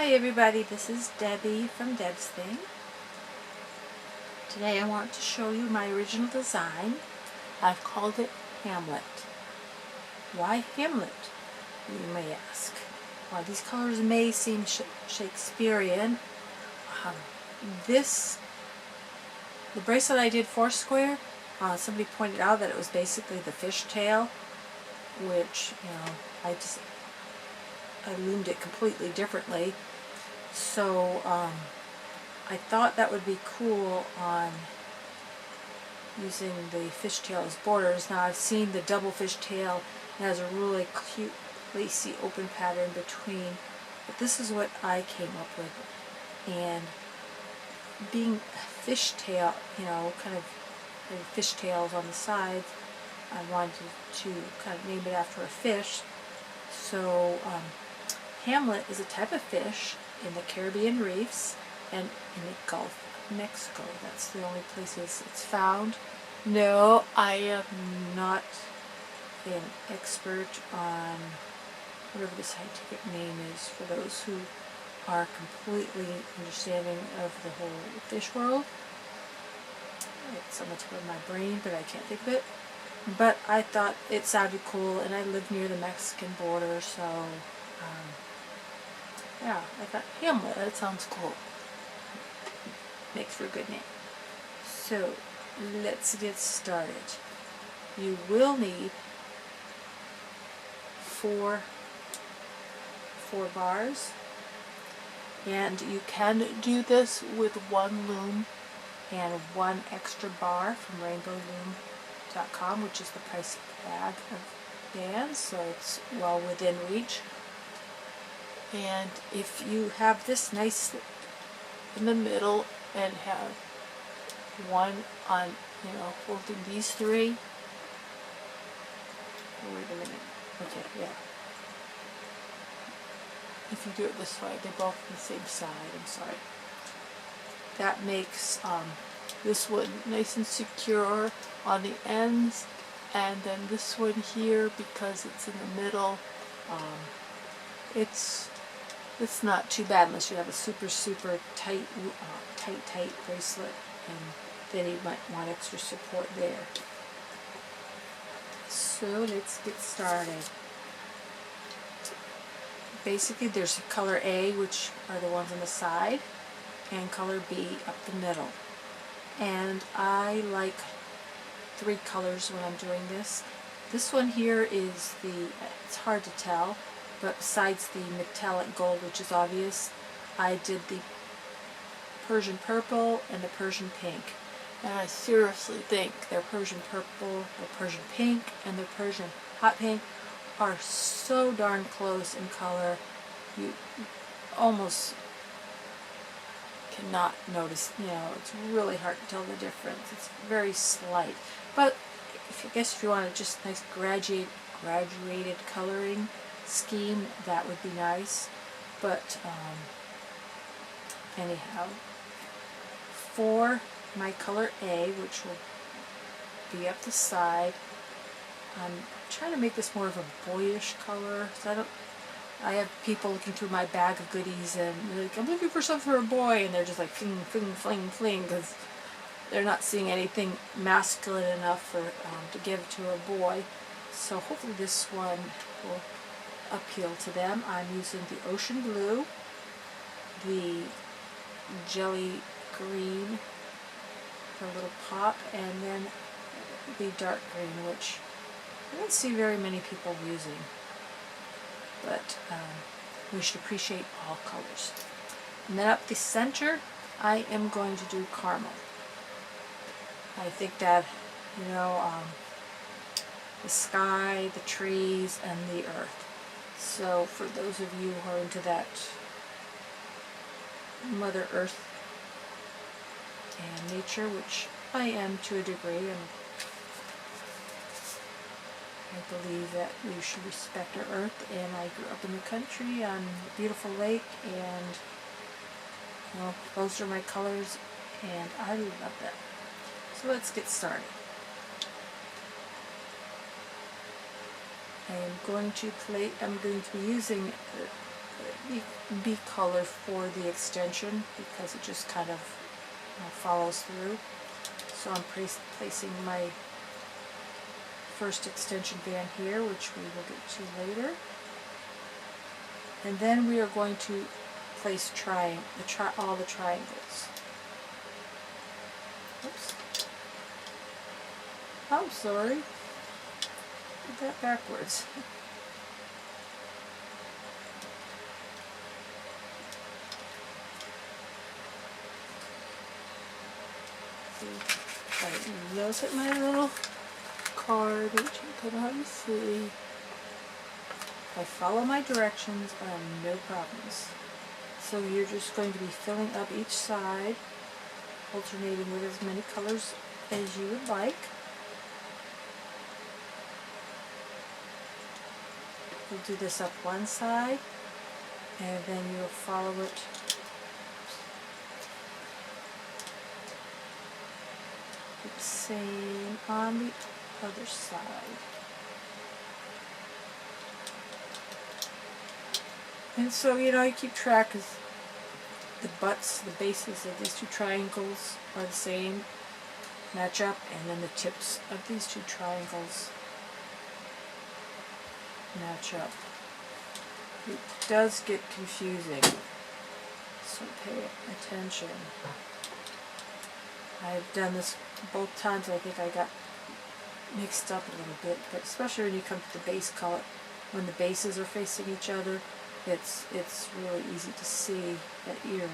Hi everybody, this is Debbie from Deb's Thing. Today I want to show you my original design. I've called it Hamlet. Why Hamlet, you may ask? Well, these colors may seem Shakespearean. The bracelet I did foursquare, somebody pointed out that it was basically the fishtail, which, I loomed it completely differently. So I thought that would be cool on using the fishtail as borders. Now I've seen the double fishtail. It has a really cute lacy open pattern between, but this is what I came up with. And being fishtail, kind of fishtails on the sides, I wanted to kind of name it after a fish. So Hamlet is a type of fish in the Caribbean reefs and in the Gulf of Mexico. That's the only places it's found. No, I am not an expert on whatever the scientific name is for those who are completely understanding of the whole fish world. It's on the tip of my brain, but I can't think of it. But I thought it sounded cool, and I live near the Mexican border, so yeah, I thought Hamlet, that sounds cool. Makes for a good name. So let's get started. You will need four bars, and you can do this with one loom and one extra bar from rainbowloom.com, which is the price bag of bands, so it's well within reach. And if you have this nice in the middle and have one on, holding these three. Oh, wait a minute. Okay, yeah. If you do it this way, they're both on the same side. I'm sorry. That makes this one nice and secure on the ends, and then this one here, because it's in the middle, it's not too bad unless you have a super tight bracelet, and then you might want extra support there. So let's get started. Basically there's color A, which are the ones on the side, and color B up the middle. And I like three colors when I'm doing this. This one here is it's hard to tell, but besides the metallic gold, which is obvious, I did the Persian purple and the Persian pink. And I seriously think their Persian purple, their Persian pink, and their Persian hot pink are so darn close in color, you almost cannot notice, it's really hard to tell the difference. It's very slight. But I guess if you want a just nice graduated coloring scheme, that would be nice. But anyhow, for my color A, which will be up the side, I'm trying to make this more of a boyish color. So I have people looking through my bag of goodies and they're like, I'm looking for something for a boy, and they're just like fling, fling, fling, fling, because they're not seeing anything masculine enough to give to a boy. So hopefully this one will appeal to them. I'm using the ocean blue, the jelly green for a little pop, and then the dark green, which I don't see very many people using, but we should appreciate all colors. And then up the center, I am going to do caramel. I think that, the sky, the trees, and the earth. So for those of you who are into that Mother Earth and nature, which I am to a degree, and I believe that we should respect our earth, and I grew up in the country on a beautiful lake, and those are my colors, and I love them. So let's get started. I'm going to be using be color for the extension because it just kind of follows through. So I'm placing my first extension band here, which we will get to later. And then we are going to place all the triangles. Oops. I'm sorry. Did that backwards. See, those at my little card, which you can hardly see. If I follow my directions, I have no problems. So you're just going to be filling up each side, alternating with as many colors as you would like. You'll do this up one side, and then you'll follow it the same on the other side. And so, you keep track of the butts, the bases of these two triangles are the same, match up, and then the tips of these two triangles match up. It does get confusing, so pay attention. I've done this both times. I think I got mixed up a little bit, but especially when you come to the base color, when the bases are facing each other, it's really easy to see that you're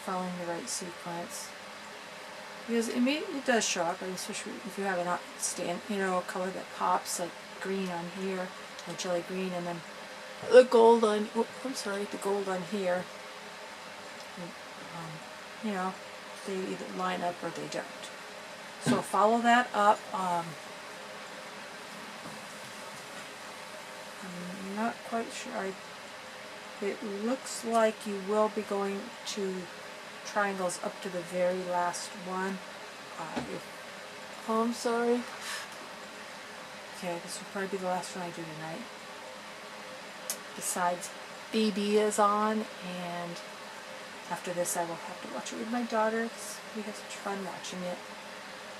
following the right sequence. Because it does show up, especially if you have a color that pops, like green on here, or jelly green, and then the gold on, the gold on here. They either line up or they don't. So follow that up. I'm not quite sure. It looks like you will be going to triangles up to the very last one. I'm sorry. Okay, this will probably be the last one I do tonight. Besides, BB is on, and after this I will have to watch it with my daughter. We have such fun watching it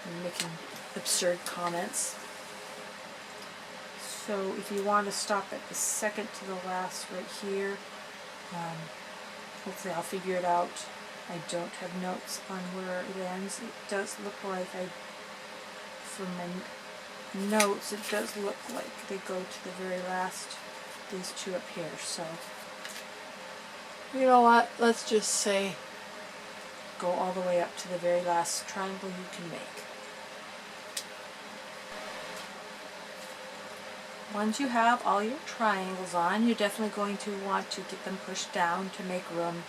and making absurd comments. So if you want to stop at the second to the last right here, hopefully I'll figure it out. I don't have notes on where it ends. It does look like from my notes, it does look like they go to the very last, these two up here. So, you know what, let's just say go all the way up to the very last triangle you can make. Once you have all your triangles on, you're definitely going to want to get them pushed down to make room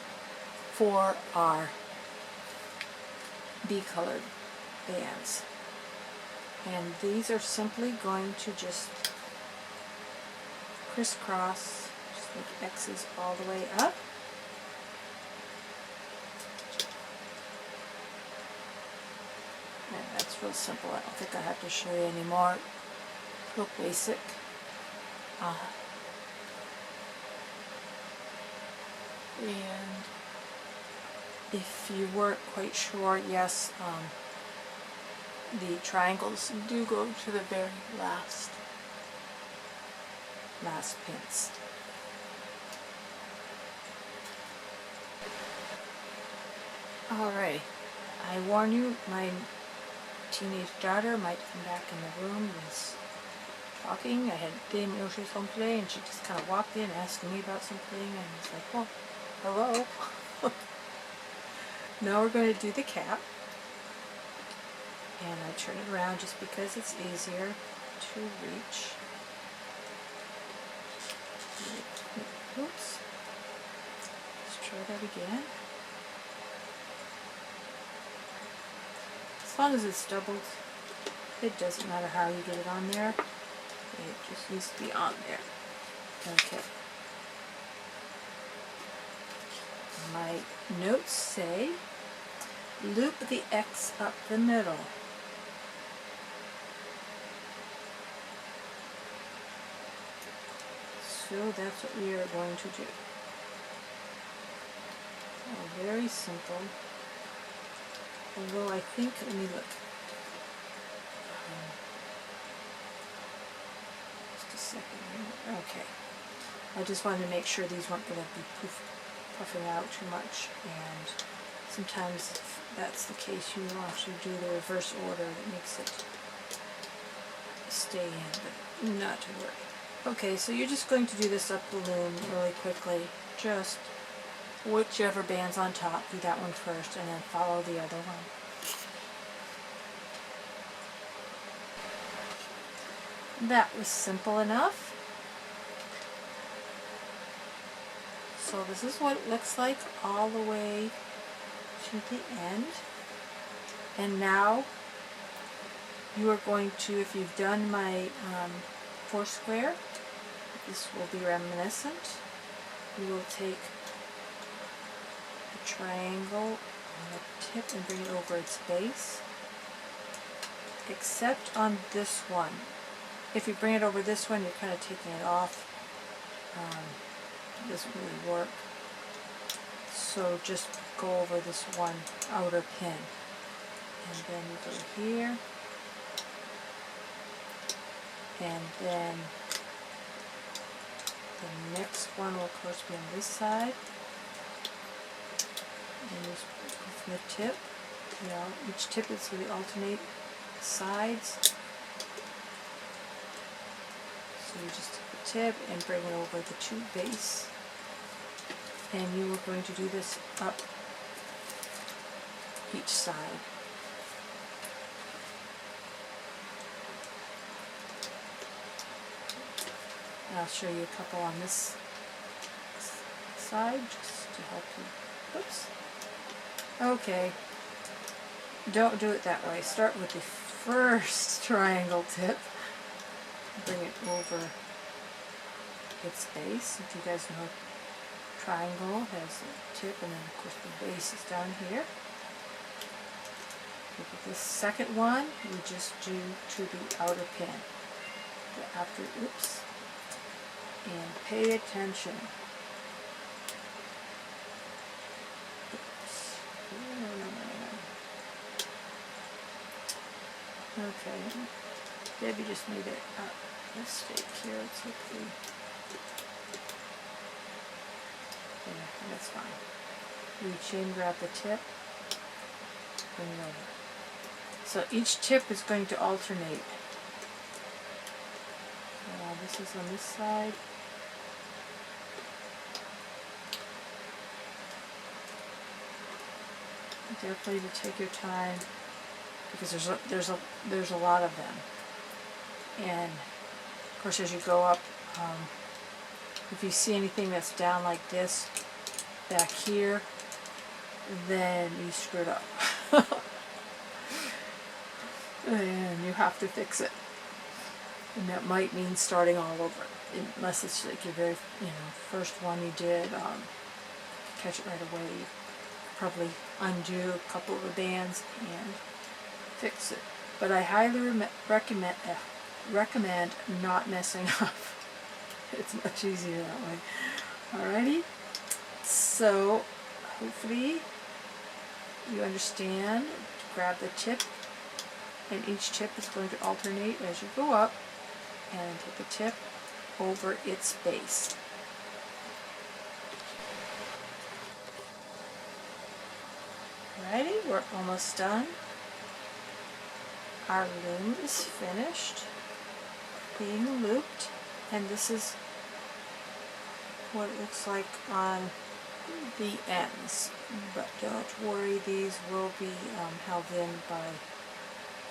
for our B-colored bands. And these are simply going to just crisscross, just make X's all the way up. And that's real simple. I don't think I have to show you anymore. Real basic. And if you weren't quite sure, yes, the triangles do go to the very last pins. Alright, I warn you, my teenage daughter might come back in the room and talking. I didn't know she was home today, and she just kind of walked in asking me about something, and I was like, well, hello. Now we're going to do the cap, and I turn it around just because it's easier to reach. Oops. Let's try that again. As long as it's doubled, it doesn't matter how you get it on there. It just needs to be on there. Okay. My notes say, loop the X up the middle. So that's what we are going to do. Oh, very simple. Although I think, let me look. Just a second here. Okay. I just wanted to make sure these weren't going to be puffing out too much, and sometimes if that's the case, you want to do the reverse order that makes it stay in, but not to worry. Okay, so you're just going to do this up the loom really quickly. Just whichever band's on top, do that one first, and then follow the other one. That was simple enough. So this is what it looks like all the way to the end. And now you are going to, if you've done my four square, this will be reminiscent. You will take a triangle on the tip and bring it over its base. Except on this one. If you bring it over this one, you're kind of taking it off. It doesn't really work. So just go over this one outer pin. And then you go here. And then the next one will of course be on this side. And just go from the tip. You know, each tip is going to alternate sides. So you just take the tip and bring it over the two base. And you are going to do this up each side. And I'll show you a couple on this side just to help you. Oops. Okay. Don't do it that way. Start with the first triangle tip. Bring it over its base. If you guys know, triangle has a tip, and then of course the base is down here. Look at this second one, we just do to the outer pin. After, oops, and pay attention. Oops. Okay, Debbie just made a mistake here. Let's look through. Yeah, that's fine. We chain grab the tip, bring it over. So each tip is going to alternate. This is on this side. Definitely to take your time, because there's a lot of them. And of course, as you go up, if you see anything that's down like this back here, then you screwed up. And you have to fix it. And that might mean starting all over, unless it's like your very, first one you did. Catch it right away. You probably undo a couple of the bands and fix it. But I highly recommend not messing up. It's much easier that way. Alrighty. So hopefully you understand. Grab the tip, and each tip is going to alternate as you go up, and take the tip over its base. Alrighty, we're almost done. Our loom is finished being looped, and this is what it looks like on the ends. But don't worry, these will be held in by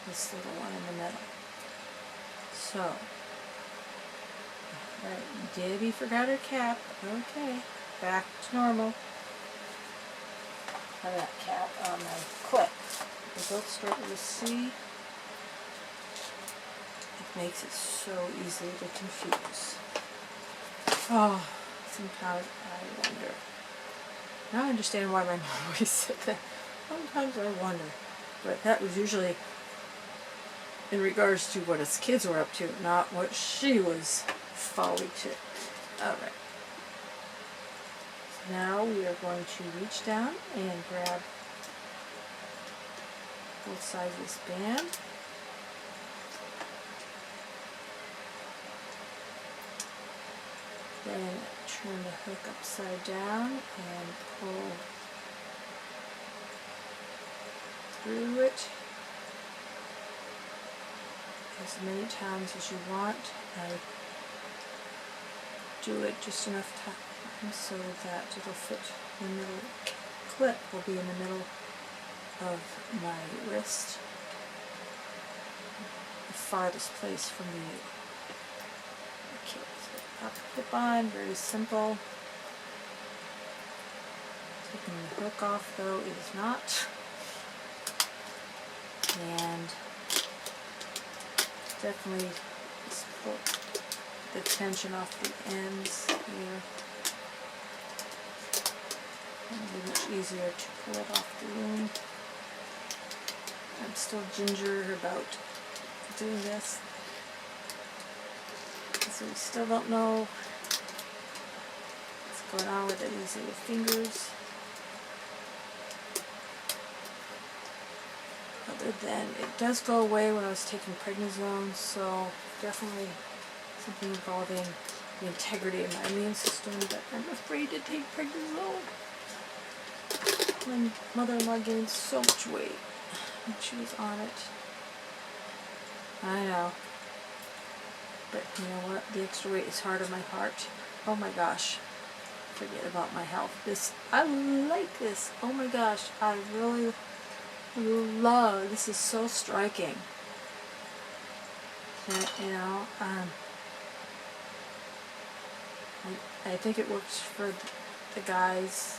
this little one in the middle. So, alright, Debbie forgot her cap. Okay, back to normal. Have that cap on my clip. They both start with a C. It makes it so easy to confuse. Oh, sometimes I wonder. Now I understand why my mom always said that. Sometimes I wonder. But that was usually in regards to what us kids were up to, not what she was folly to. Alright. So now we are going to reach down and grab both sides of this band. Then turn the hook upside down and pull through it as many times as you want. I do it just enough time so that it'll fit. The middle clip will be in the middle of my wrist, the farthest place from you. Okay, so pop the clip on, very simple. Taking the hook off though is not. And definitely just pull the tension off the ends here. It'll be much easier to pull it off the loom. I'm still ginger about doing this, so we still don't know what's going on with it. These little fingers. Other than it does go away when I was taking prednisone, so definitely something involving the integrity of my immune system, but I'm afraid to take prednisone. My mother-in-law gained so much weight when she was on it. I know. But you know what? The extra weight is hard on my heart. Oh my gosh. Forget about my health. I like this. Oh my gosh. I really love, this is so striking. And, you know, I think it works for the guys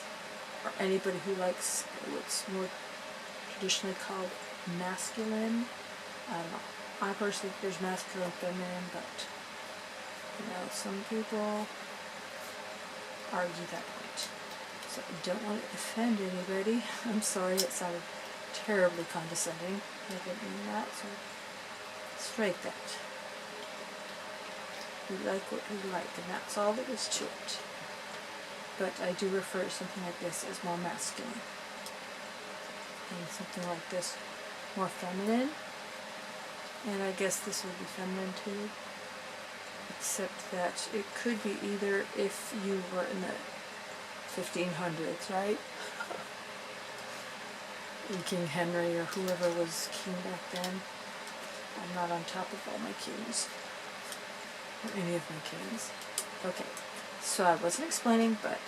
or anybody who likes what's more traditionally called masculine. I don't know. I personally think there's masculine and feminine, but you know, some people argue that point. So I don't want to offend anybody. I'm sorry, it sounded terribly condescending. I didn't mean that, so strike that. We like what we like, and that's all there is to it. But I do refer to something like this as more masculine, and something like this more feminine. And I guess this would be feminine too, except that it could be either if you were in the 1500s, right? And King Henry or whoever was king back then. I'm not on top of all my kings, or any of my kings. Okay, so I wasn't explaining, but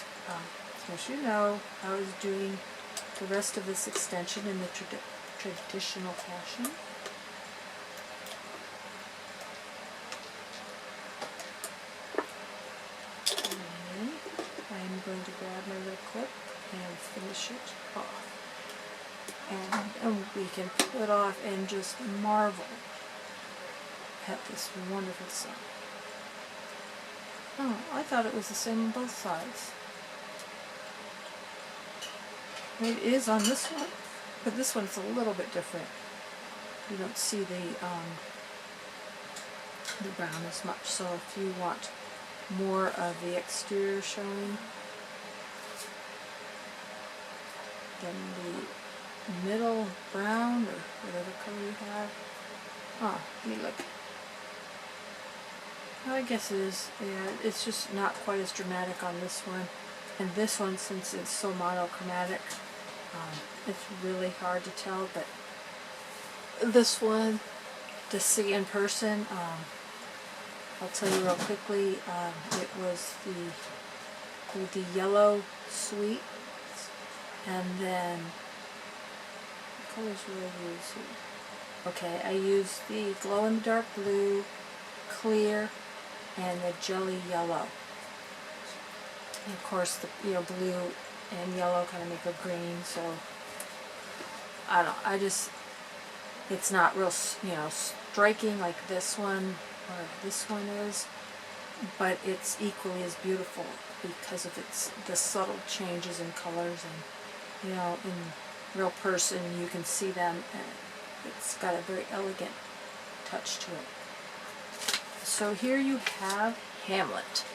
as you know, I was doing the rest of this extension in the traditional fashion. And I'm going to grab my little clip and finish it off. And we can pull it off and just marvel at this wonderful seam. Oh, I thought it was the same on both sides. It is on this one, but this one's a little bit different. You don't see the brown as much, so if you want more of the exterior showing, then the middle brown or whatever color you have. Oh, let me look. I guess it is. Yeah, it's just not quite as dramatic on this one. And this one, since it's so monochromatic, it's really hard to tell. But this one, to see in person, I'll tell you real quickly. It was the yellow sweet, and then what colors will I use here? Okay, I used the glow in the dark blue, clear, and the jelly yellow. And of course, the blue and yellow kind of make a green. So I don't know. It's not real striking like this one or this one is, but it's equally as beautiful because of the subtle changes in colors, and in real person you can see them, and it's got a very elegant touch to it. So here you have Hamlet.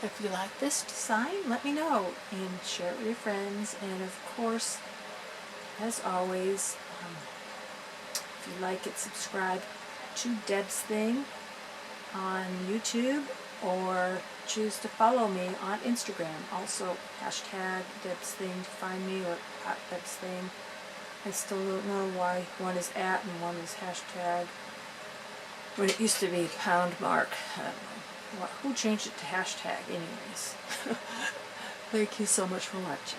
If you like this design, let me know and share it with your friends. And of course, as always, if you like it, subscribe to Deb's Thing on YouTube, or choose to follow me on Instagram. Also, hashtag Deb's Thing to find me, or at Deb's Thing. I still don't know why one is at and one is hashtag, when it used to be pound mark. I don't know. Who changed it to hashtag anyways? Thank you so much for watching.